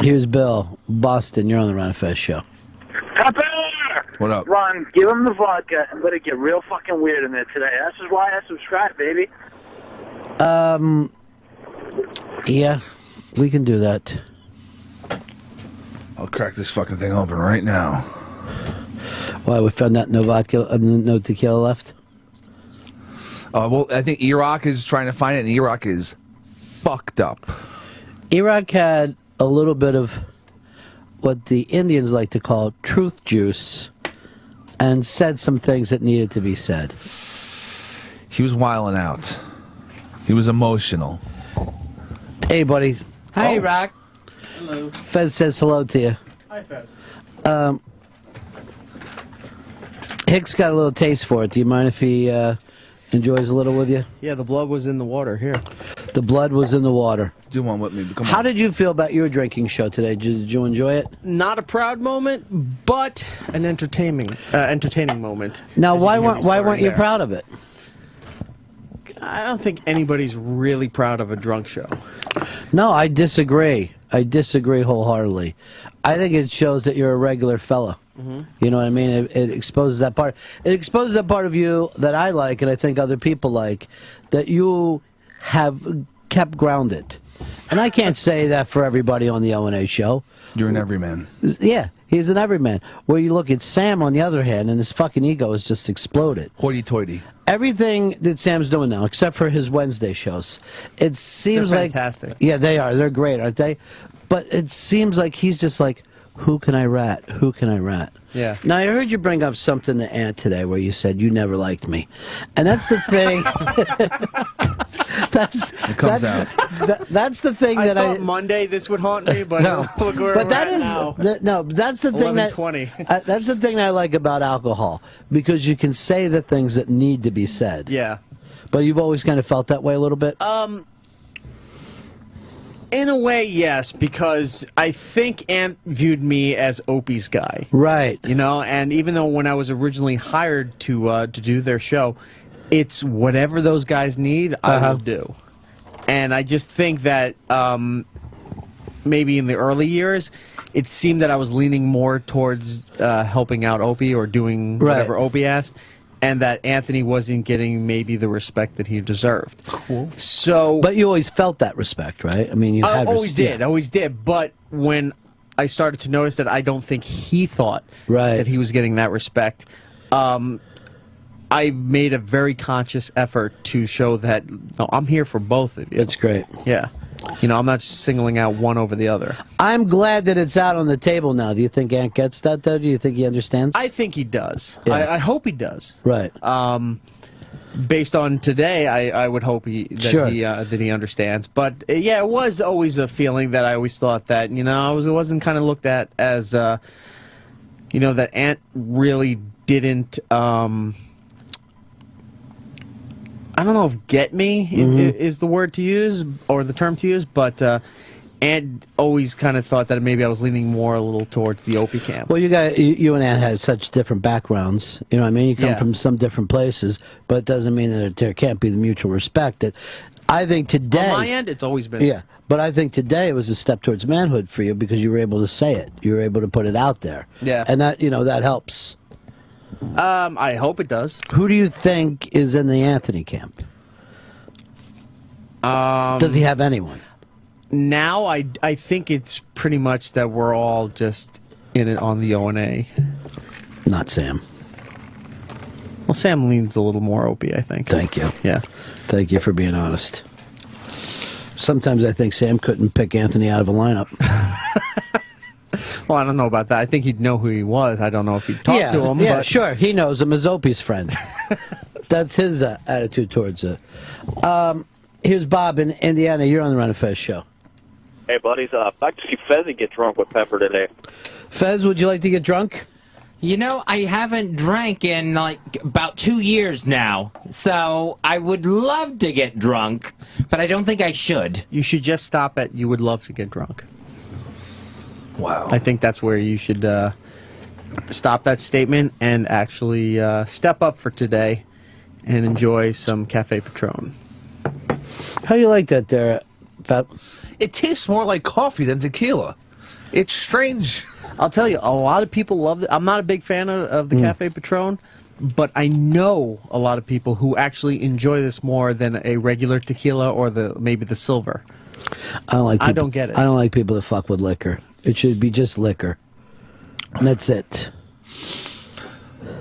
Here's Bill, Boston. You're on the Ron Fez show. Pepper! What up? Ron, give him the vodka and let it get real fucking weird in there today. That's just why I subscribe, baby. Yeah, we can do that. I'll crack this fucking thing open right now. Why, we found out no vodka, no tequila left? Well, I think Erock is trying to find it, and Erock is fucked up. Erock had a little bit of what the Indians like to call truth juice and said some things that needed to be said. He was wilding out. He was emotional. Hey, buddy. Hi, Rock. Hello. Fez says hello to you. Hi, Fez. Hicks got a little taste for it. Do you mind if he enjoys a little with you? Yeah, the blood was in the water here. The blood was in the water. Do one with me. Come on. How did you feel about your drinking show today? Did you enjoy it? Not a proud moment, but an entertaining moment. Now, As you why can hear me weren't slurring you there. proud of it? I don't think anybody's really proud of a drunk show. No, I disagree. I disagree wholeheartedly. I think it shows that you're a regular fella. You know what I mean? It exposes that part. It exposes that part of you that I like, and I think other people like, that you have kept grounded. And I can't say that for everybody on the O&A show. You're an everyman. Yeah, he's an everyman. Where you look at Sam, on the other hand, and his fucking ego has just exploded. Hoity-toity. Everything that Sam's doing now, except for his Wednesday shows, it seems They're like... fantastic. Yeah, they are. They're great, aren't they? But it seems like he's just like, who can I rat? Who can I rat? Yeah. Now, I heard you bring up something to Ant today where you said you never liked me. And that's the thing... It comes out. That's the thing I that thought Monday this would haunt me, but No, look where but we're that at is now. no. That's the thing that 11:20. that's the thing I like about alcohol, because you can say the things that need to be said. Yeah. But you've always kind of felt that way a little bit. In a way, yes, because I think Ant viewed me as Opie's guy. Right. You know, and even though when I was originally hired to do their show, it's whatever those guys need, I will do. And I just think that maybe in the early years, it seemed that I was leaning more towards helping out Opie or doing whatever Opie asked, and that Anthony wasn't getting maybe the respect that he deserved. Cool. So, but you always felt that respect, right? I mean, you had always did. But when I started to notice that I don't think he thought that he was getting that respect, I made a very conscious effort to show that I'm here for both of you. That's great. Yeah. You know, I'm not just singling out one over the other. I'm glad that it's out on the table now. Do you think Ant gets that, though? Do you think he understands? I think he does. Yeah. I hope he does. Right. Based on today, I would hope that he understands. But yeah, it was always a feeling that I always thought that, you know, it wasn't kind of looked at as, you know, that Ant really didn't. I don't know if "get me" is the word to use or the term to use, but Ant always kind of thought that maybe I was leaning more a little towards the Opie camp. Well, you and Ant have such different backgrounds. You know what I mean? You come from some different places, but it doesn't mean that there can't be the mutual respect. That I think today... On my end, it's always been. Yeah, but I think today it was a step towards manhood for you because you were able to say it. You were able to put it out there. Yeah. And that, you know, that helps. I hope it does. Who do you think is in the Anthony camp? Does he have anyone? Now, I think it's pretty much that we're all just in it on the O&A. Not Sam. Well, Sam leans a little more Opie, I think. Thank you. Yeah. Thank you for being honest. Sometimes I think Sam couldn't pick Anthony out of a lineup. Well, I don't know about that. I think he'd know who he was. I don't know if he'd talk to him. Yeah, but... sure. He knows him as Opie's friend. That's his attitude towards it. Here's Bob in Indiana. You're on the Ron Fez show. Hey, buddies. I'd like to see Fezzy get drunk with Pepper today. Fez, would you like to get drunk? You know, I haven't drank in, like, about 2 years now. So I would love to get drunk, but I don't think I should. You should just stop at "you would love to get drunk." Wow. I think that's where you should stop that statement and actually step up for today and enjoy some Cafe Patron. How do you like that there, Pep? It tastes more like coffee than tequila. It's strange. I'll tell you, a lot of people love it. I'm not a big fan of the Cafe Patron, but I know a lot of people who actually enjoy this more than a regular tequila or maybe the silver. I don't get it. I don't like people that fuck with liquor. It should be just liquor. And that's it.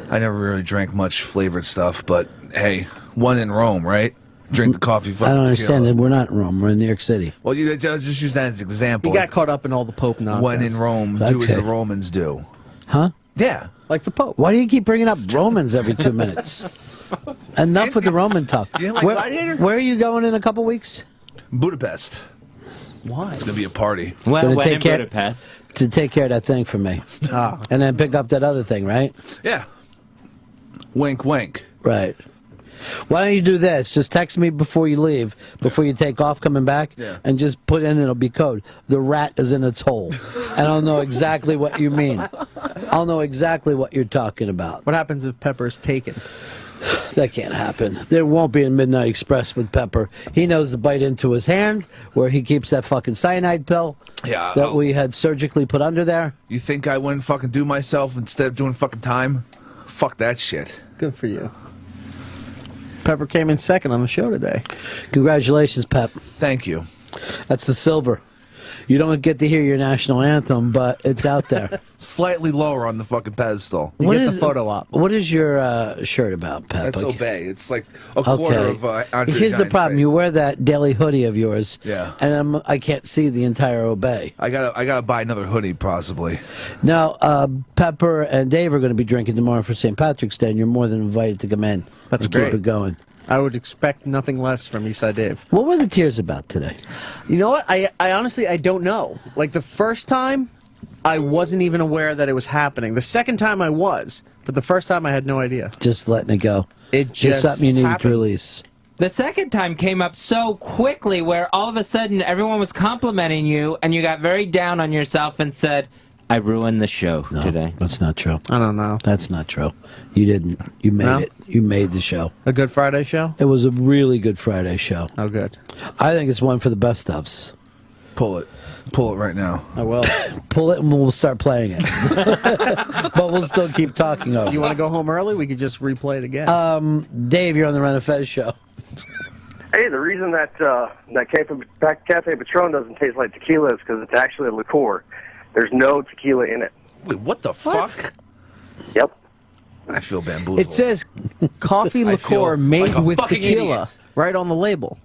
I never really drank much flavored stuff, but hey, one in Rome, right? Drink the coffee. I don't understand it. We're not in Rome. We're in New York City. Well, you just use that as an example. He got caught up in all the Pope nonsense. When in Rome, do as the Romans do. Huh? Yeah. Like the Pope. Why do you keep bringing up Romans every 2 minutes? Enough with the Roman talk. You didn't like Gladiator? Where are you going in a couple weeks? Budapest. Why? It's going to be a party. Well, Gonna when take in care- Budapest. To take care of that thing for me. And then pick up that other thing, right? Yeah. Wink, wink. Right. Why don't you do this? Just text me before you leave, before you take off coming back, and just put in, it'll be code. The rat is in its hole. And I'll know exactly what you mean. I'll know exactly what you're talking about. What happens if Pepper's taken? That can't happen. There won't be a Midnight Express with Pepper. He knows to bite into his hand where he keeps that fucking cyanide pill that we had surgically put under there. You think I wouldn't fucking do myself instead of doing fucking time? Fuck that shit. Good for you. Pepper came in second on the show today. Congratulations, Pep. Thank you. That's the silver. You don't get to hear your national anthem, but it's out there. Slightly lower on the fucking pedestal. You get the photo op. What is your shirt about, Pep? That's Obey. It's like a quarter of Andre Here's the Giant's problem. face. You wear that daily hoodie of yours, and I can't see the entire Obey. I gotta buy another hoodie, possibly. Now, Pepper and Dave are going to be drinking tomorrow for St. Patrick's Day, and you're more than invited to come in. That's and great. Keep it going. I would expect nothing less from Eastside Dave. What were the tears about today? You know what? I honestly, I don't know. Like, the first time, I wasn't even aware that it was happening. The second time I was, but the first time I had no idea. Just letting it go. It just something you need happened. to release. The second time came up so quickly where all of a sudden everyone was complimenting you and you got very down on yourself and said, I ruined the show today. That's not true. I don't know. That's not true. You didn't. You made it. You made the show. A Good Friday show? It was a really good Friday show. Oh, good. I think it's one for the best ofs. Pull it. Pull it right now. I will. Pull it and we'll start playing it. But we'll still keep talking over. Do you want to go home early? We could just replay it again. Dave, you're on the Ron Fez show. Hey, the reason that Cafe Patron doesn't taste like tequila is because it's actually a liqueur. There's no tequila in it. Wait, what the fuck? Yep. I feel bamboozled. It says coffee I liqueur feel made like a with fucking tequila idiot. right on the label.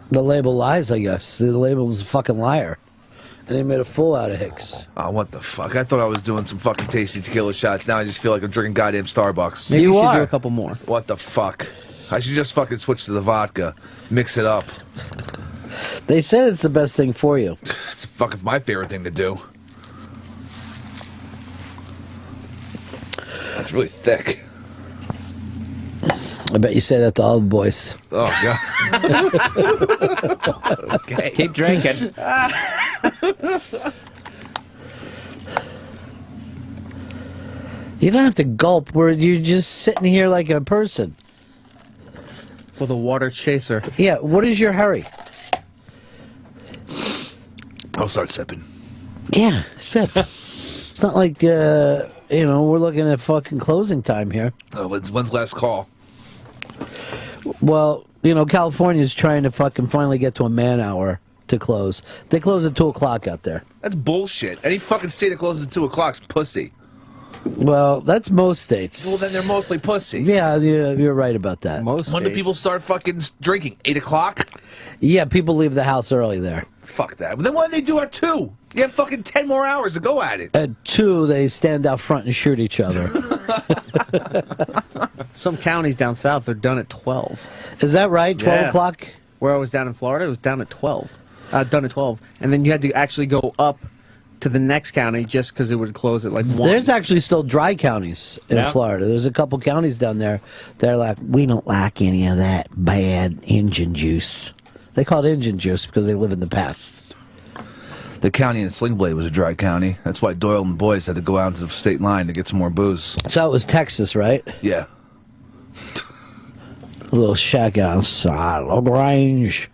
The label lies, I guess. The label's a fucking liar. And they made a fool out of Hicks. Oh, what the fuck? I thought I was doing some fucking tasty tequila shots. Now I just feel like I'm drinking goddamn Starbucks. Maybe You you should are. do a couple more. What the fuck? I should just fucking switch to the vodka. Mix it up. They said it's the best thing for you. It's fucking my favorite thing to do. That's really thick. I bet you say that to all the boys. Oh, God. Okay. Keep drinking. You don't have to gulp where you're just sitting here like a person. For the water chaser. Yeah, what is your hurry? I'll start sipping. Yeah, sip. It's not like, we're looking at fucking closing time here. Oh, when's last call? Well, California's trying to fucking finally get to a man hour to close. They close at 2 o'clock out there. That's bullshit. Any fucking state that closes at 2 o'clock's pussy. Well, that's most states. Well, then they're mostly pussy. Yeah, you're right about that. Most When do states. people start fucking drinking? 8 o'clock? Yeah, people leave the house early there. Fuck that. Then why do they do at 2? You have fucking 10 more hours to go at it. At 2, they stand out front and shoot each other. Some counties down south, they're done at 12. Is that right? 12 Yeah. o'clock? Where I was down in Florida, it was down at 12. Done at 12. And then you had to actually go up to the next county just because it would close at like 1. There's actually still dry counties in Florida. There's a couple counties down there that are like, we don't like any of that bad engine juice. They call it engine juice because they live in the past. The county in Sling Blade was a dry county. That's why Doyle and the boys had to go out to the state line to get some more booze. So it was Texas, right? Yeah. A little shack outside of range.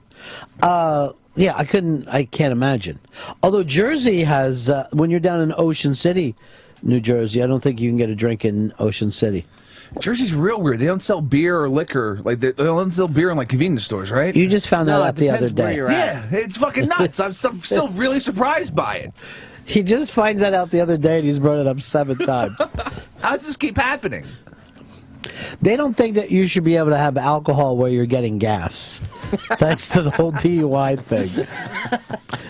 Yeah, I can't imagine. Although Jersey has, when you're down in Ocean City, New Jersey, I don't think you can get a drink in Ocean City. Jersey's real weird. They don't sell beer or liquor. Like they don't sell beer in like convenience stores, right? You just found that out the other day. Yeah, it's fucking nuts. I'm still really surprised by it. He just finds that out the other day, and he's brought it up 7 times. How does this keep happening? They don't think that you should be able to have alcohol where you're getting gas. That's the whole DUI thing.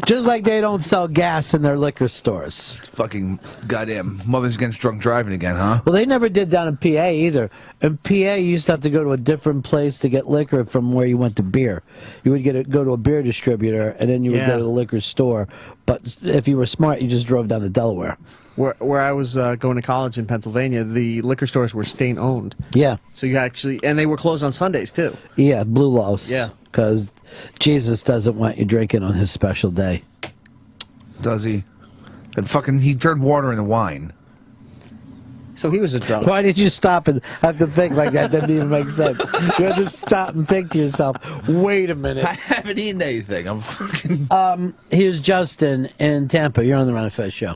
Just like they don't sell gas in their liquor stores. It's fucking goddamn Mothers Against Drunk Driving again, huh? Well, they never did down in PA either. In PA, you used to have to go to a different place to get liquor from where you went to beer. You would go to a beer distributor, and then you would go to the liquor store. But if you were smart, you just drove down to Delaware. Where I was going to college in Pennsylvania, the liquor stores were state-owned. Yeah. So you actually, and they were closed on Sundays, too. Yeah, blue laws. Yeah. Because Jesus doesn't want you drinking on his special day. Does he? And fucking, he turned water into wine. So he was a drunk. Why did you stop and have to think like that? Didn't even make sense. You had to stop and think to yourself, wait a minute. I haven't eaten anything. I'm fucking... Here's Justin in Tampa. You're on the Ron Fez show.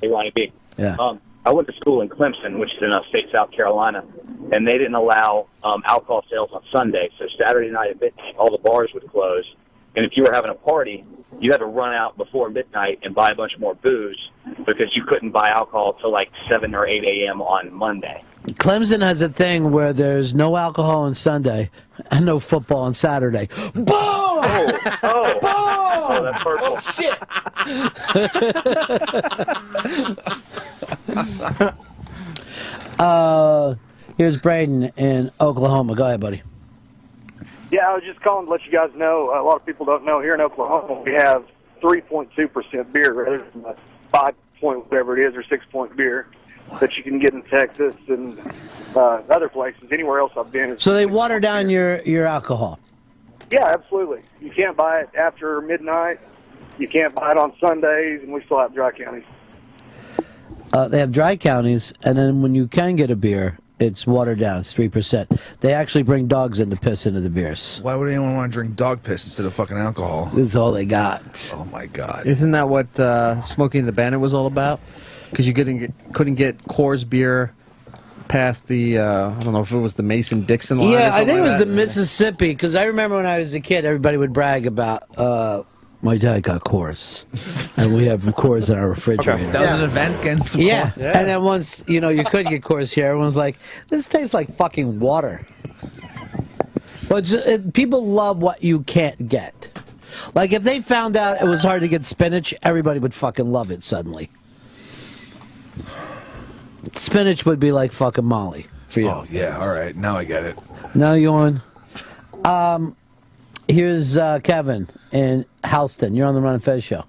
Hey, Ronnie B. Yeah. I went to school in Clemson, which is in upstate South Carolina, and they didn't allow alcohol sales on Sunday. So Saturday night at midnight, all the bars would close. And if you were having a party, you had to run out before midnight and buy a bunch more booze because you couldn't buy alcohol till like 7 or 8 a.m. on Monday. Clemson has a thing where there's no alcohol on Sunday and no football on Saturday. Boom! Oh, that's purple. Oh, shit! Here's Braden in Oklahoma. Go ahead, buddy. Yeah, I was just calling to let you guys know. A lot of people don't know here in Oklahoma we have 3.2% beer rather than the 5 point whatever it is or 6 point beer that you can get in Texas and other places. Anywhere else I've been. So they water down your alcohol. Yeah, absolutely. You can't buy it after midnight. You can't buy it on Sundays, and we still have dry counties. They have dry counties, and then when you can get a beer, it's watered down. It's 3%. They actually bring dogs in to piss into the beers. Why would anyone want to drink dog piss instead of fucking alcohol? This is all they got. Oh, my God. Isn't that what Smokey and the Bandit was all about? Because you couldn't get Coors beer past the, I don't know if it was the Mason-Dixon line or Yeah, something I think like it was that. the Mississippi, because I remember when I was a kid, everybody would brag about, my dad got Coors, and we have Coors in our refrigerator. That was an event against the Yeah, and then once, you could get Coors here, everyone's like, this tastes like fucking water. But people love what you can't get. Like, if they found out it was hard to get spinach, everybody would fucking love it suddenly. Spinach would be like fucking Molly for you. Oh, yeah, all right. Now I get it. Now you on? Here's Kevin in Houston. You're on the Ron Fez show.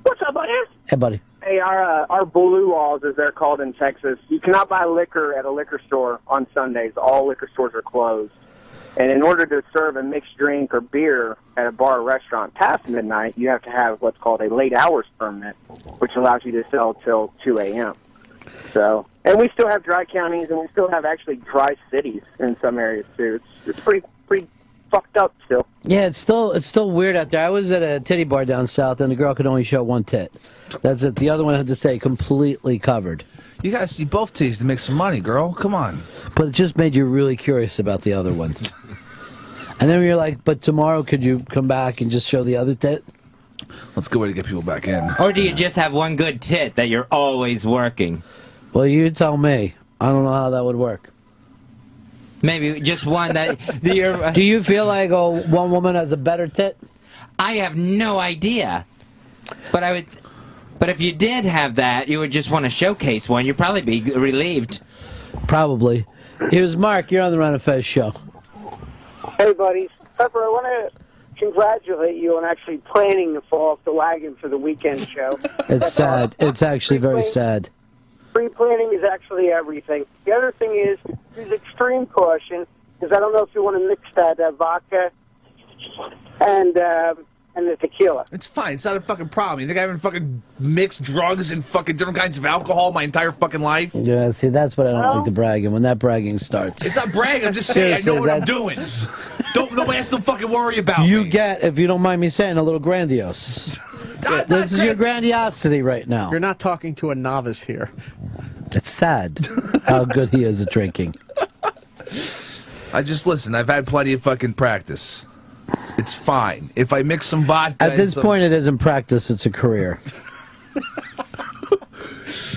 What's up, buddy? Hey, buddy. Hey, our blue laws, as they're called in Texas, you cannot buy liquor at a liquor store on Sundays. All liquor stores are closed. And in order to serve a mixed drink or beer at a bar or restaurant past midnight, you have to have what's called a late hours permit, which allows you to sell till 2 a.m. So, and we still have dry counties, and we still have actually dry cities in some areas too. It's pretty fucked up still. Yeah, it's still weird out there. I was at a titty bar down south, and the girl could only show one tit. That's it. The other one had to stay completely covered. You guys, you both teased to make some money, girl. Come on. But it just made you really curious about the other one. And then you're like, but tomorrow could you come back and just show the other tit? That's a good way to get people back in. Or do you just have one good tit that you're always working? Well, you tell me. I don't know how that would work. Maybe just one that you're... Do you feel like one woman has a better tit? I have no idea. But I would... But if you did have that, you would just want to showcase one. You'd probably be relieved. Probably. Here's Mark. You're on the Ron and Fez show. Hey, buddies. Pepper, I want to congratulate you on actually planning to fall off the wagon for the weekend show. It's sad. It's actually very sad. Pre-planning is actually everything. The other thing is, use extreme caution, because I don't know if you want to mix that vodka and and the tequila. It's fine. It's not a fucking problem. You think I haven't fucking mixed drugs and fucking different kinds of alcohol my entire fucking life? Yeah, see, that's what I don't like the bragging. When that bragging starts. It's not bragging. I'm just saying I know what I'm doing. Don't ask them fucking worry about me. You get, if you don't mind me saying, a little grandiose. This is your grandiosity right now. You're not talking to a novice here. It's sad how good he is at drinking. I just listen. I've had plenty of fucking practice. It's fine. If I mix some vodka... At this point, it isn't practice, it's a career.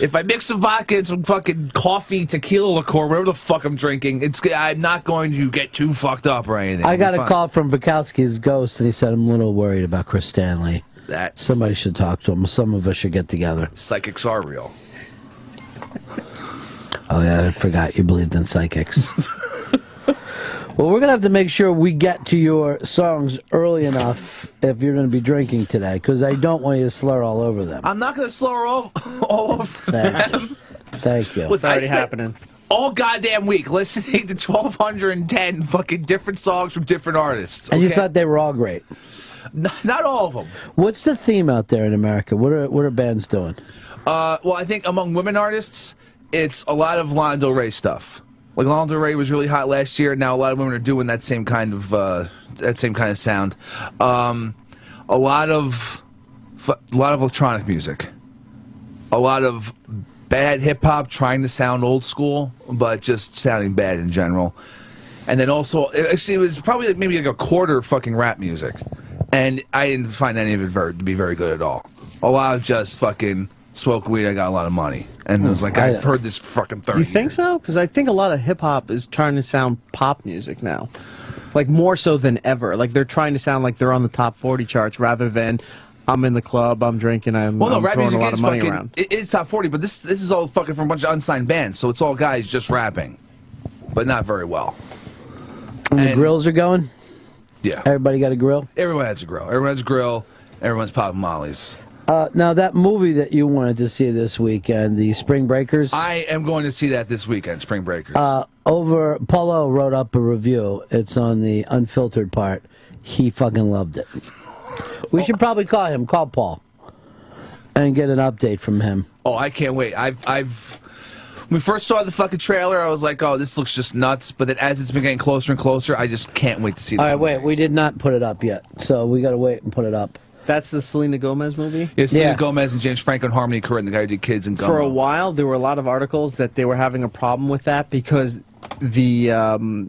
If I mix some vodka and some fucking coffee, tequila liqueur, whatever the fuck I'm drinking, I'm not going to get too fucked up or anything. I got a call from Bukowski's ghost, and he said, I'm a little worried about Chris Stanley. Somebody should talk to him. Some of us should get together. Psychics are real. Oh, yeah, I forgot you believed in psychics. Well, we're going to have to make sure we get to your songs early enough if you're going to be drinking today, because I don't want you to slur all over them. I'm not going to slur all over them. Thank you. It's already happening. All goddamn week listening to 1,210 fucking different songs from different artists. And you thought they were all great? Not all of them. What's the theme out there in America? What are bands doing? Well, I think among women artists, it's a lot of Lana Del Rey stuff. Like Lana Del Rey was really hot last year. Now a lot of women are doing that same kind of sound. A lot of electronic music. A lot of bad hip hop trying to sound old school, but just sounding bad in general. And then also, actually, it was probably maybe like a quarter fucking rap music, and I didn't find any of it to be very good at all. A lot of just fucking smoke weed. I got a lot of money, and it was like I've heard this fucking 30 You think so? Because I think a lot of hip hop is trying to sound pop music now, like more so than ever. Like they're trying to sound like they're on the top 40 charts rather than I'm in the club, I'm drinking, I'm rap throwing music a lot is of money fucking, around. It's top 40, but this is all fucking from a bunch of unsigned bands, so it's all guys just rapping, but not very well. And the grills are going? Yeah. Everybody got a grill? Everyone has a grill. Everyone has a grill. Everyone's popping mollies. Now, that movie that you wanted to see this weekend, the Spring Breakers. I am going to see that this weekend, Spring Breakers. Paulo wrote up a review. It's on the unfiltered part. He fucking loved it. We should probably call him. Call Paul. And get an update from him. Oh, I can't wait. When we first saw the fucking trailer, I was like, oh, this looks just nuts. But then as it's been getting closer and closer, I just can't wait to see this. All right, movie. wait. We did not put it up yet. So we got to wait and put it up. That's the Selena Gomez movie? Yeah, Selena Gomez and James Franco and Harmony Korine, the guy who did Kids and Gummo. For a while, there were a lot of articles that they were having a problem with that because the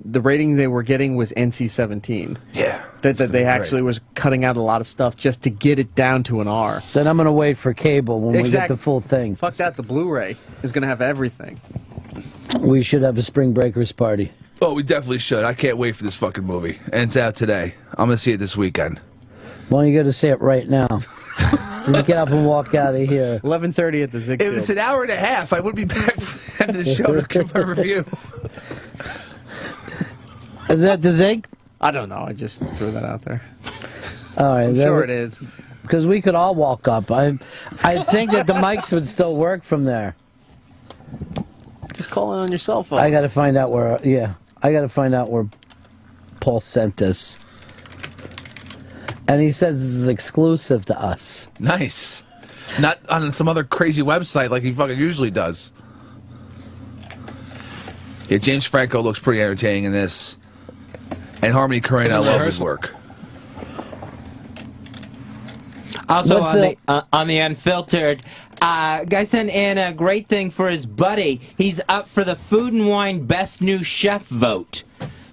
rating they were getting was NC-17. Yeah. That they actually was cutting out a lot of stuff just to get it down to an R. Then I'm going to wait for cable when we get the full thing. Fuck that, the Blu-ray is going to have everything. We should have a Spring Breakers party. Oh, we definitely should. I can't wait for this fucking movie. And it's out today. I'm going to see it this weekend. Well, you got to say it right now. Just get up and walk out of here. 11:30 at the Ziegfeld. If it's an hour and a half, I would be back for the show to give a review. Is that the Zig? I don't know. I just threw that out there. All right, I'm sure it is. Because we could all walk up. I think that the mics would still work from there. Just call it on your cell phone. I got to find out where. Yeah, I got to find out where Paul sent this. And he says this is exclusive to us. Nice. Not on some other crazy website like he fucking usually does. Yeah, James Franco looks pretty entertaining in this. And Harmony Korine, I love his work. Also on the Unfiltered, guy sent in a great thing for his buddy. He's up for the Food and Wine Best New Chef vote.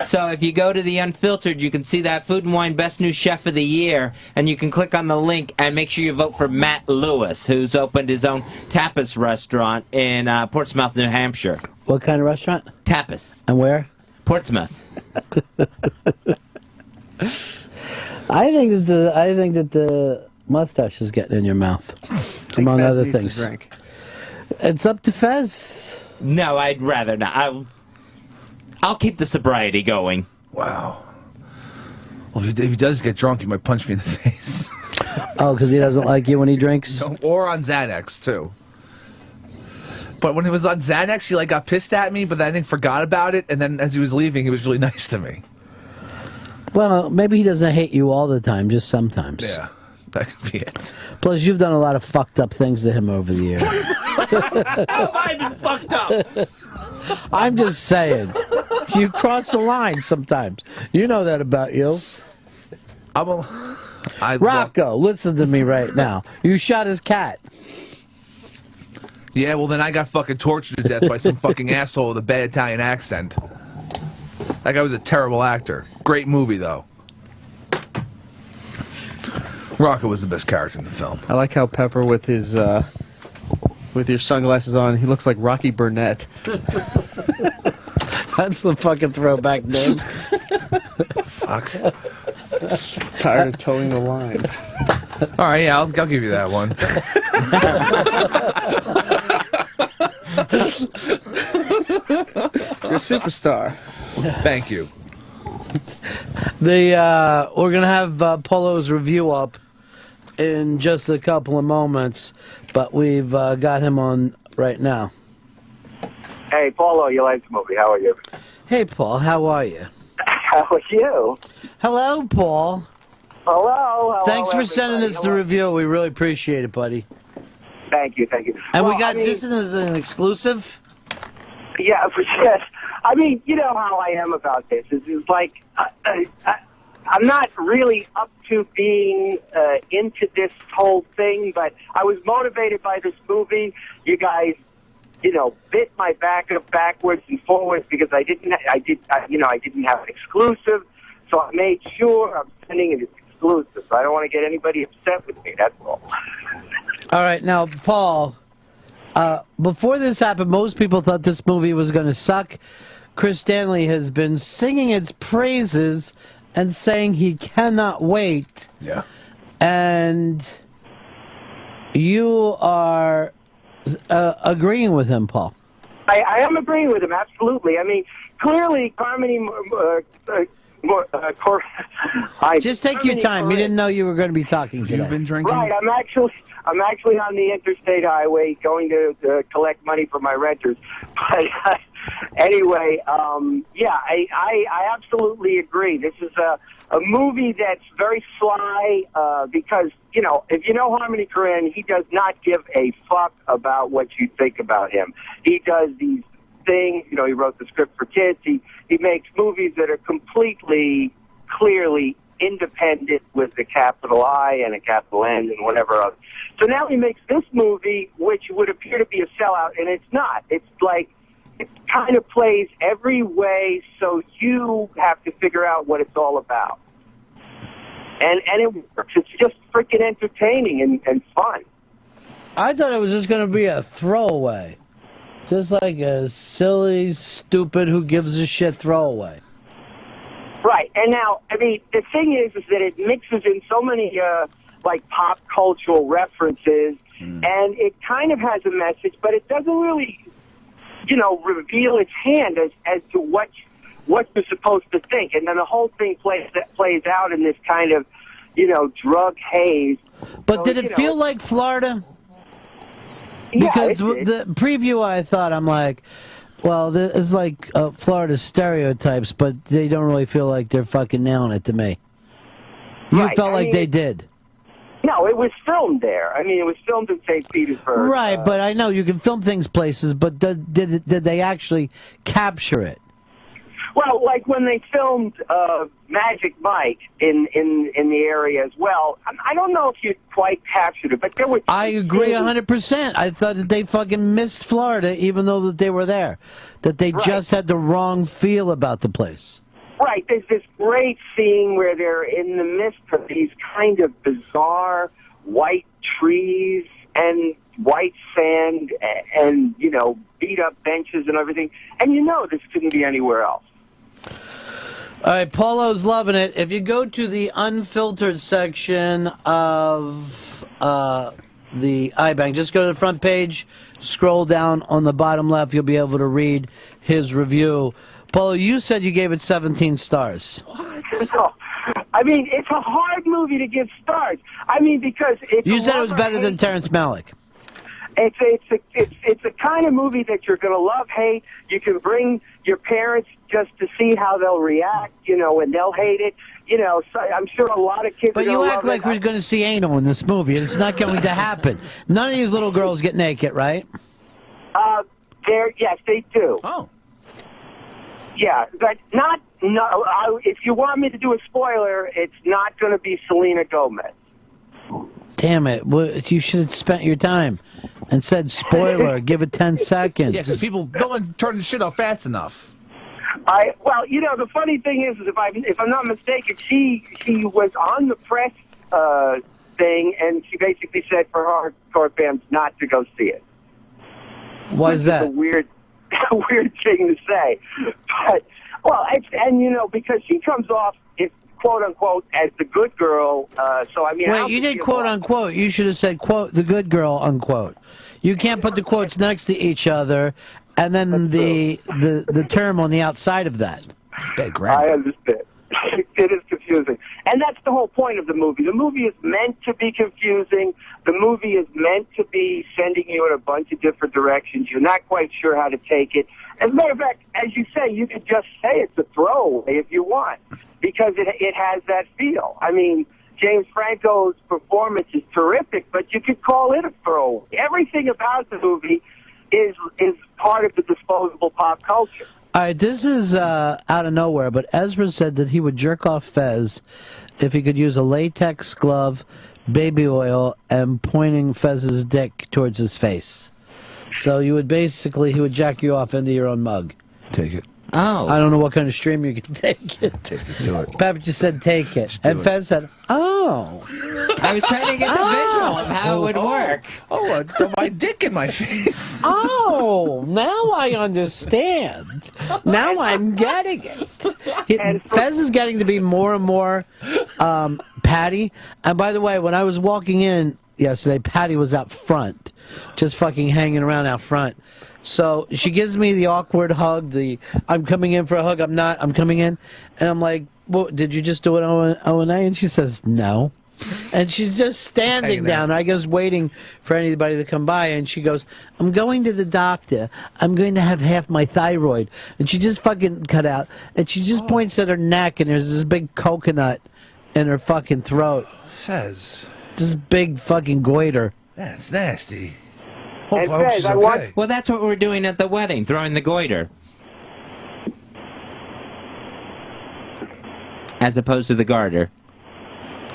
So if you go to the Unfiltered, you can see that Food and Wine Best New Chef of the Year, and you can click on the link and make sure you vote for Matt Lewis, who's opened his own tapas restaurant in Portsmouth, New Hampshire. What kind of restaurant? Tapas. And where? Portsmouth. I think that the mustache is getting in your mouth, among other things. It's up to Fez. No, I'd rather not. I'll keep the sobriety going. Wow. Well, if he does get drunk, he might punch me in the face. Oh, because he doesn't like you when he drinks? No, or on Xanax, too. But when he was on Xanax, he got pissed at me, but then I think forgot about it, and then as he was leaving, he was really nice to me. Well, maybe he doesn't hate you all the time, just sometimes. Yeah, that could be it. Plus, you've done a lot of fucked up things to him over the years. How have I been fucked up? I'm just saying. You cross the line sometimes. You know that about you. Rocco, listen to me right now. You shot his cat. Yeah, well, then I got fucking tortured to death by some fucking asshole with a bad Italian accent. That guy was a terrible actor. Great movie, though. Rocco was the best character in the film. I like how Pepper with his with your sunglasses on, he looks like Rocky Burnett. That's the fucking throwback name. Fuck. Tired of towing the line. All right, yeah, I'll give you that one. You're a superstar. Thank you. We're gonna have Polo's review up in just a couple of moments, but we've got him on right now. Hey, Paulo, you like the movie. How are you? Hey, Paul, how are you? How are you? Hello, Paul. Hello. Thanks for sending everybody. us the review. We really appreciate it, buddy. Thank you. And Well, we got I mean, this as an exclusive. Yeah, yes. I mean, you know how I am about this. It's like I'm not really up to being into this whole thing, but I was motivated by this movie. You guys, bit my back up backwards and forwards because I didn't have an exclusive, so I made sure I'm sending it as exclusive. So I don't want to get anybody upset with me. That's all. All right, now, Paul. Before this happened, most people thought this movie was going to suck. Chris Stanley has been singing its praises and saying he cannot wait. Yeah. And you are agreeing with him, Paul. I am agreeing with him, absolutely. I mean, clearly, Carmody... Just take your time. We didn't know you were going to be talking today. You've been drinking? Right, I'm actually on the interstate highway going to collect money for my renters. But anyway, I absolutely agree. This is a movie that's very sly because, if you know Harmony Korine, he does not give a fuck about what you think about him. He does these things. He wrote the script for kids. He makes movies that are completely, clearly independent with a capital I and a capital N and whatever else. So now he makes this movie, which would appear to be a sellout, and it's not. It's like, it kind of plays every way, so you have to figure out what it's all about. And it works. It's just freaking entertaining and fun. I thought it was just going to be a throwaway. Just like a silly, stupid, who gives a shit throwaway. Right. And now, I mean, the thing is that it mixes in so many, pop cultural references, and it kind of has a message, but it doesn't really, reveal its hand as to what you're supposed to think. And then the whole thing plays out in this kind of, drug haze. But so, did it feel like Florida? Yeah, Because the preview, I thought, I'm like, well, it's like Florida stereotypes, but they don't really feel like they're fucking nailing it to me. You felt like they did. No, it was filmed there. I mean, it was filmed in St. Petersburg. Right, but I know you can film things places, but did they actually capture it? Well, like when they filmed Magic Mike in the area as well, I don't know if you quite captured it, but there were... I agree 100%. I thought that they fucking missed Florida, even though that they were there. That they just had the wrong feel about the place. Right. There's this great scene where they're in the midst of these kind of bizarre white trees and white sand and beat up benches and everything. And this couldn't be anywhere else. All right, Paulo's loving it. If you go to the unfiltered section of the iBank, just go to the front page, scroll down on the bottom left, you'll be able to read his review. Paulo, you said you gave it 17 stars. What? No. I mean, it's a hard movie to give stars. I mean, because... You said it was better than Terrence Malick. It's a kind of movie that you're going to love, hate. You can bring your parents just to see how they'll react, and they'll hate it. So I'm sure a lot of kids. But you act like we're going to see anal in this movie, and it's not going to happen. None of these little girls get naked, right? Yes, they do. Oh. Yeah, but if you want me to do a spoiler, it's not going to be Selena Gomez. Damn it! You should have spent your time and said spoiler. Give it 10 seconds. Yeah, because people don't turn the shit off fast enough. Well, the funny thing is if I'm not mistaken, she was on the press thing, and she basically said for her hardcore fans not to go see it. Why is that? It's a weird thing to say, but because she comes off, quote unquote, as the good girl. So I mean, wait, you did quote unquote. You should have said quote the good girl unquote. You can't put the quotes next to each other, and then the term on the outside of that. I understand. It is confusing. And that's the whole point of the movie. The movie is meant to be confusing. The movie is meant to be sending you in a bunch of different directions. You're not quite sure how to take it. As a matter of fact, as you say, you could just say it's a throwaway if you want, because it has that feel. I mean, James Franco's performance is terrific, but you could call it a throwaway. Everything about the movie is part of the disposable pop culture. All right, this is out of nowhere, but Ezra said that he would jerk off Fez if he could use a latex glove, baby oil, and pointing Fez's dick towards his face. So he would jack you off into your own mug. Take it. Oh. I don't know what kind of stream you can take it. Take it, do it. Pep just said take it. And Fez said, oh. I was trying to get the visual of how it would work. Oh, throw my dick in my face. Oh, now I understand. Now I'm getting it. Fez is getting to be more and more Patty. And by the way, when I was walking in yesterday, Patty was out front, just fucking hanging around out front. So she gives me the awkward hug, I'm coming in for a hug, I'm coming in. And I'm like, well, did you just do an O&A? And she says, no. And she's just standing down. I was waiting for anybody to come by, and she goes, I'm going to the doctor. I'm going to have half my thyroid. And she just fucking cut out. And she just points at her neck, and there's this big coconut in her fucking throat. Fez. This big fucking goiter. That's nasty. And Fez, okay. Well, that's what we're doing at the wedding, throwing the goiter. As opposed to the garter.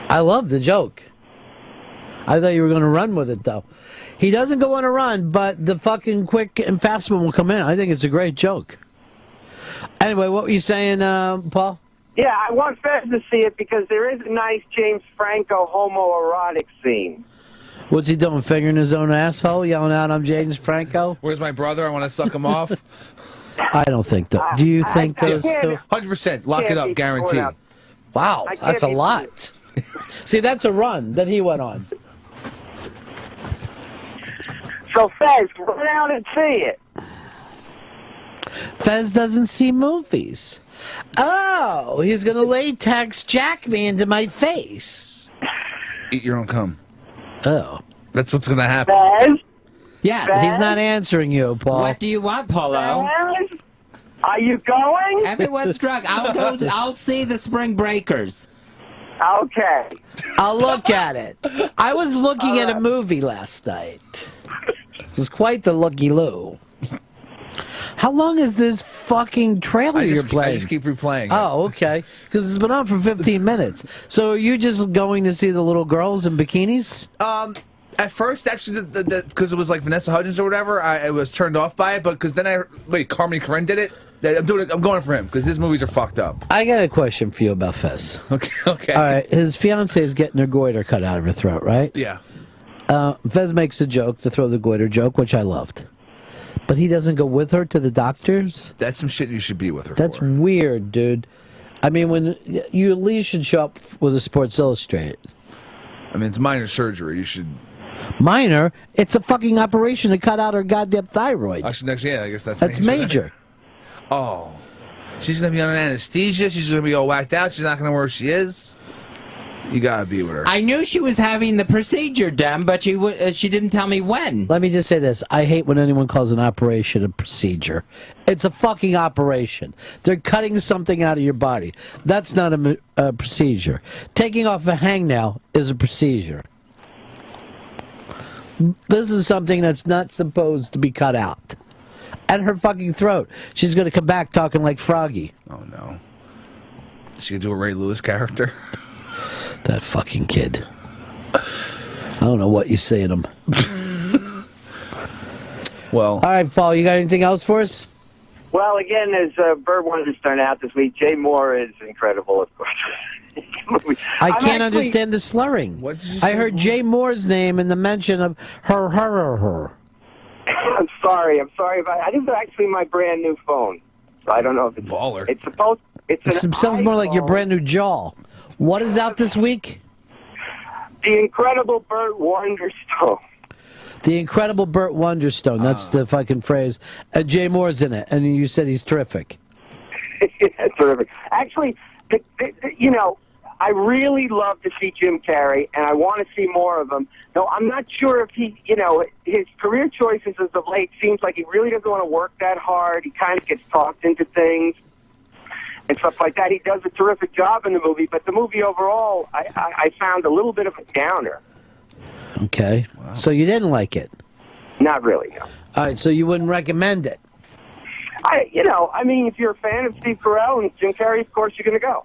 I love the joke. I thought you were going to run with it, though. He doesn't go on a run, but the fucking quick and fast one will come in. I think it's a great joke. Anyway, what were you saying, Paul? Yeah, I want Fez to see it because there is a nice James Franco homoerotic scene. What's he doing, fingering his own asshole, yelling out, I'm James Franco? Where's my brother? I want to suck him off. I don't think that. Do you think those two? 100%. Lock it up, guaranteed. Wow, that's a lot. See, that's a run that he went on. So, Fez, run out and see it. Fez doesn't see movies. Oh, he's going to latex jack me into my face. Eat your own cum. Oh. That's what's going to happen. Fez? Yeah. He's not answering you, Paul. What do you want, Paulo? Fez? Are you going? Everyone's drunk. I'll see the Spring Breakers. Okay. I'll look at it. I was looking at a movie last night. It was quite the looky-loo. How long is this fucking trailer you're playing? I just keep replaying it. Oh, okay. Because it's been on for 15 minutes. So are you just going to see the little girls in bikinis? At first, actually, because it was like Vanessa Hudgens or whatever, I was turned off by it. But because then Carmen Corinne did it. I'm doing it. I'm going for him because his movies are fucked up. I got a question for you about Fez. Okay. All right. His fiance is getting her goiter cut out of her throat, right? Yeah. Fez makes a joke to throw the goiter joke, which I loved. But he doesn't go with her to the doctors? That's some shit you should be with her That's for. weird, dude. I mean, when you at least should show up with a Sports Illustrated. I mean, it's minor surgery. You should... Minor? It's a fucking operation to cut out her goddamn thyroid. Actually, yeah, I guess that's major. Oh. She's going to be on anesthesia. She's going to be all whacked out. She's not going to know where she is. You gotta be with her. I knew she was having the procedure done, but she didn't tell me when. Let me just say this. I hate when anyone calls an operation a procedure. It's a fucking operation. They're cutting something out of your body. That's not a procedure. Taking off a hangnail is a procedure. This is something that's not supposed to be cut out. And her fucking throat. She's going to come back talking like Froggy. Oh, no. Is she going to do a Ray Lewis character? That fucking kid. I don't know what you say to him. Well. All right, Paul, you got anything else for us? Well, again, as Burt Wonder's starting out this week, Jay Moore is incredible, of course. I can't understand the slurring. What did you say? I heard Jay Moore's name in the mention of her. I'm sorry about it. This is actually my brand new phone. So I don't know if it's baller. It's supposed. It sounds more like your brand new jaw. What is out this week? The Incredible Burt Wonderstone. The Incredible Burt Wonderstone. That's the fucking phrase. Jay Moore's in it, and you said he's terrific. Yeah, terrific. Actually, you know, I really love to see Jim Carrey, and I want to see more of him. No, I'm not sure if he, you know, his career choices as of late seems like he really doesn't want to work that hard. He kind of gets talked into things and stuff like that. He does a terrific job in the movie, but the movie overall, I found a little bit of a downer. Okay. Wow. So you didn't like it? Not really, no. All right, so you wouldn't recommend it? I mean, if you're a fan of Steve Carell and Jim Carrey, of course you're going to go.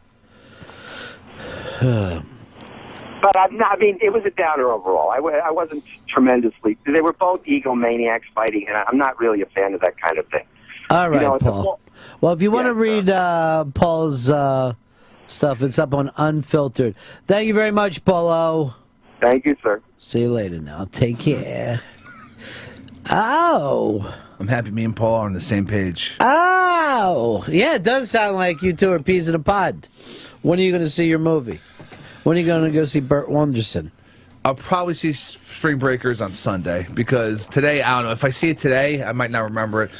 But I mean, it was a downer overall. I wasn't tremendously. They were both egomaniacs fighting, and I'm not really a fan of that kind of thing. All right, Paul. Well, if you want to read Paul's stuff, it's up on Unfiltered. Thank you very much, Polo. Thank you, sir. See you later now. Take care. Oh. I'm happy me and Paul are on the same page. Oh. Yeah, it does sound like you two are peas in a pod. When are you going to see your movie? When are you going to go see Burt Wonderson? I'll probably see Spring Breakers on Sunday, because today, I don't know. If I see it today, I might not remember it.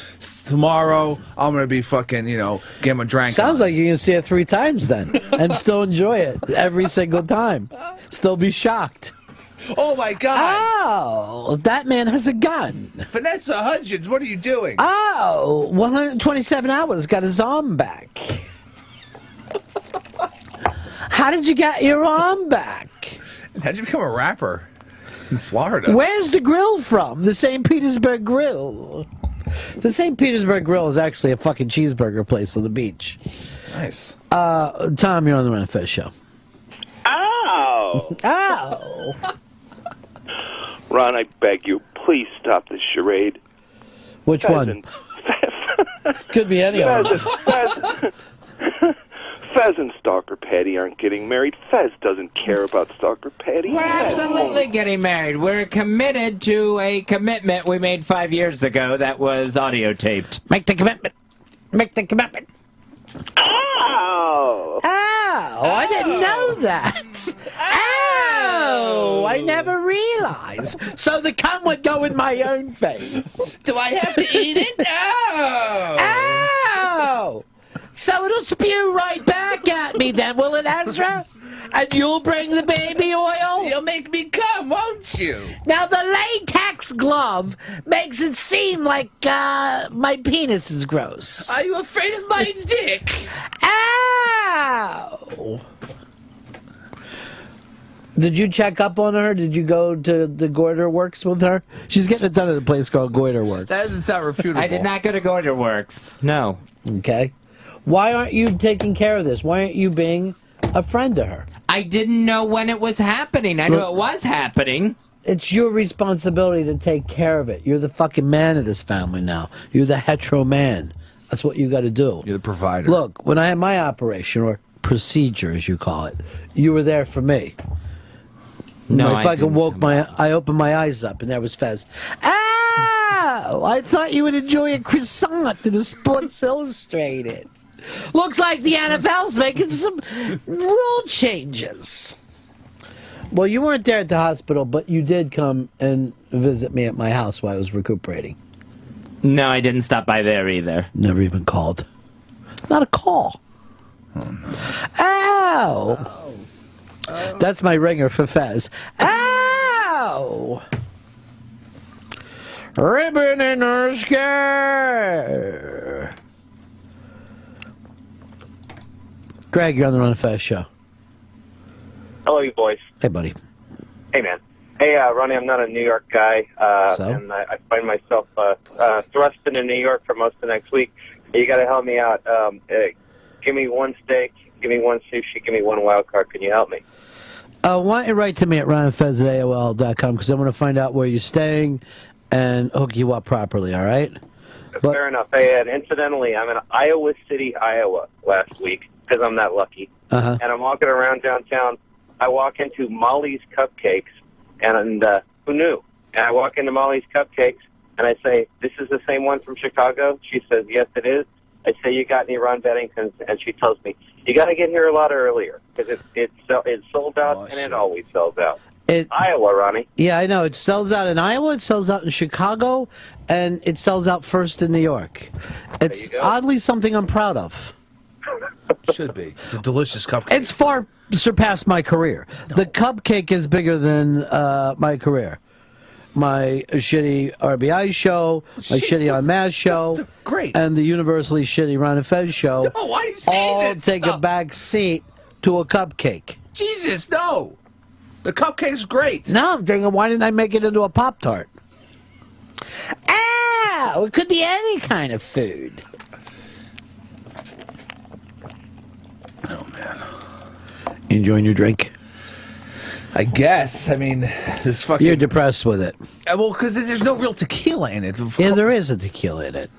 Tomorrow, I'm going to be fucking, getting my drink. Sounds like you're going to see it 3 times then, and still enjoy it every single time. Still be shocked. Oh, my God. Oh, that man has a gun. Vanessa Hudgens, what are you doing? Oh, 127 hours, got his arm back. How did you get your arm back? How'd you become a rapper in Florida? Where's the grill from? The St. Petersburg Grill. The St. Petersburg Grill is actually a fucking cheeseburger place on the beach. Nice. Tom, you're on the Ron Fez show. Ow! Ow! Ron, I beg you, please stop this charade. Which one? Could be any of them. Fez and Stalker Patty aren't getting married. Fez doesn't care about Stalker Patty. We're absolutely getting married. We're committed to a commitment we made 5 years ago that was audio taped. Make the commitment. Make the commitment. Ow! Ow! I didn't know that. Ow! I never realized. So the cum would go in my own face. Do I have to eat it? Ow! Ow! So it'll spew right back at me then, will it, Ezra? And you'll bring the baby oil? You'll make me come, won't you? Now, the latex glove makes it seem like my penis is gross. Are you afraid of my dick? Ow! Did you check up on her? Did you go to the Goiter Works with her? She's getting it done at a place called Goiter Works. That doesn't sound reputable. I did not go to Goiter Works. No. Okay. Why aren't you taking care of this? Why aren't you being a friend to her? I didn't know when it was happening. I knew it was happening. It's your responsibility to take care of it. You're the fucking man of this family now. You're the hetero man. That's what you got to do. You're the provider. Look, when I had my operation, or procedure as you call it, you were there for me. No, I fucking I opened my eyes up, and there was Fez. Ow! I thought you would enjoy a croissant in a Sports Illustrated. Looks like the NFL's making some rule changes. Well, you weren't there at the hospital, but you did come and visit me at my house while I was recuperating. No, I didn't stop by there either. Never even called. Not a call. Oh, no. Ow! That's my ringer for Fez. Ow! Ribbon in her skirt. Greg, you're on the Ron Fez show. Hello, you boys. Hey, buddy. Hey, man. Hey, Ronnie, I'm not a New York guy, and I find myself thrust into New York for most of next week. You got to help me out. Give me one steak, give me one sushi, give me one wild card. Can you help me? Why don't you write to me at ronandfez@AOL.com, because I want to find out where you're staying and hook you up properly, all right? Fair enough. Hey, and incidentally, I'm in Iowa City, Iowa last week, because I'm that lucky. And I'm walking around downtown. I walk into Molly's Cupcakes, and who knew? And I walk into Molly's Cupcakes, and I say, "This is the same one from Chicago?" She says, "Yes, it is." I say, "You got any Ron Benningtons?" And she tells me, "You got to get here a lot earlier, because it's sold out, and it always sells out." Iowa, Ronnie. Yeah, I know. It sells out in Iowa, it sells out in Chicago, and it sells out first in New York. It's oddly something I'm proud of. Should be. It's a delicious cupcake. It's far surpassed my career. The cupcake is bigger than my career. My shitty RBI show, my shitty on Mass show, great, and the universally shitty Ron and Fez show No, why are you saying all this take stuff? a back seat to a cupcake. Jesus, no. The cupcake's great. No, I'm thinking, why didn't I make it into a Pop-Tart? Ow! It could be any kind of food. Oh, man. You enjoying your drink? I guess. I mean, this fucking... You're depressed with it. Well, because there's no real tequila in it. Yeah, there is a tequila in it.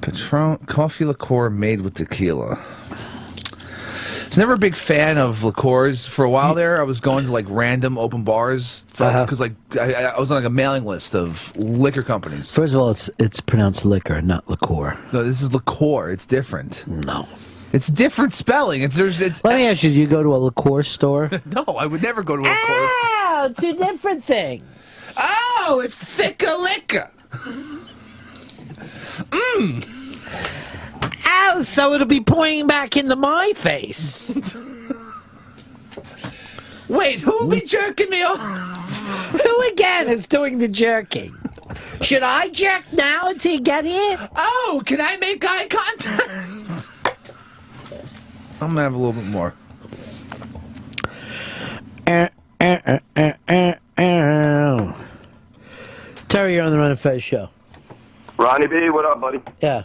Patron coffee liqueur made with tequila. I was never a big fan of liqueurs. For a while there, I was going to like random open bars because like I was on like a mailing list of liquor companies. First of all, it's pronounced liquor, not liqueur. No, this is liqueur. It's different. No. It's different spelling. It's Let me ask you, do you go to a liqueur store? No, I would never go to a liqueur store. Oh, two different things. Oh, it's thicker liquor. Ow, so it'll be pointing back into my face. Wait, who'll be jerking me off? Who again is doing the jerking? Should I jerk now until you get here? Oh, can I make eye contact? I'm gonna have a little bit more. Terry, you're on the Ron and Fez show. Ronnie B, what up, buddy? Yeah.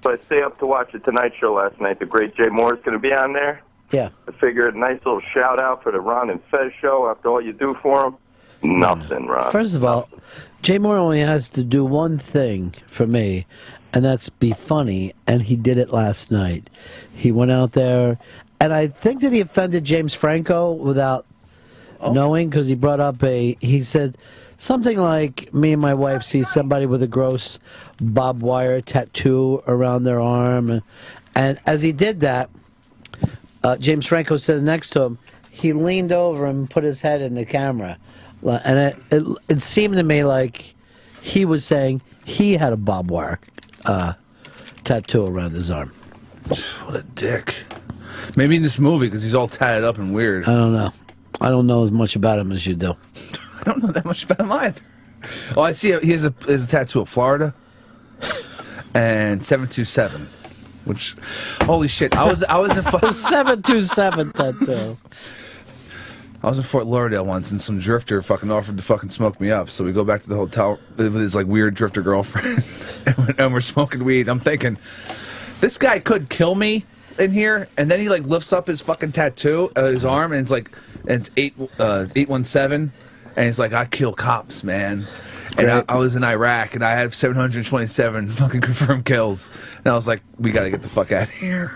So I stay up to watch the Tonight Show last night. The great Jay Moore's going to be on there. Yeah. I figured a nice little shout out for the Ron and Fez show after all you do for him. Nothing, Ron. First of all, Jay Moore only has to do one thing for me, and that's be funny, and he did it last night. He went out there, and I think that he offended James Franco without knowing, because he brought up he said something like, me and my wife see somebody with a gross barbed wire tattoo around their arm, and as he did that, James Franco said next to him, he leaned over and put his head in the camera, and it seemed to me like he was saying he had a barbed wire tattoo around his arm. What a dick. Maybe in this movie, because he's all tatted up and weird. I don't know. I don't know as much about him as you do. I don't know that much about him either. Oh, I see. He has a tattoo of Florida and 727, which, holy shit! I was in 727 tattoo. I was in Fort Lauderdale once, and some drifter fucking offered to fucking smoke me up. So we go back to the hotel with his like weird drifter girlfriend, and we're smoking weed. I'm thinking, this guy could kill me in here, and then he like lifts up his fucking tattoo, his arm, and it's like, and it's 817. And he's like, I kill cops, man. And I was in Iraq, and I had 727 fucking confirmed kills. And I was like, we got to get the fuck out of here.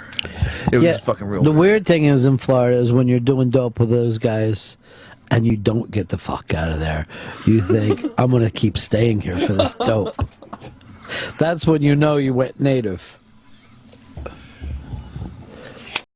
It was just fucking real. The weird thing is in Florida is when you're doing dope with those guys, and you don't get the fuck out of there, you think, I'm going to keep staying here for this dope. That's when you know you went native.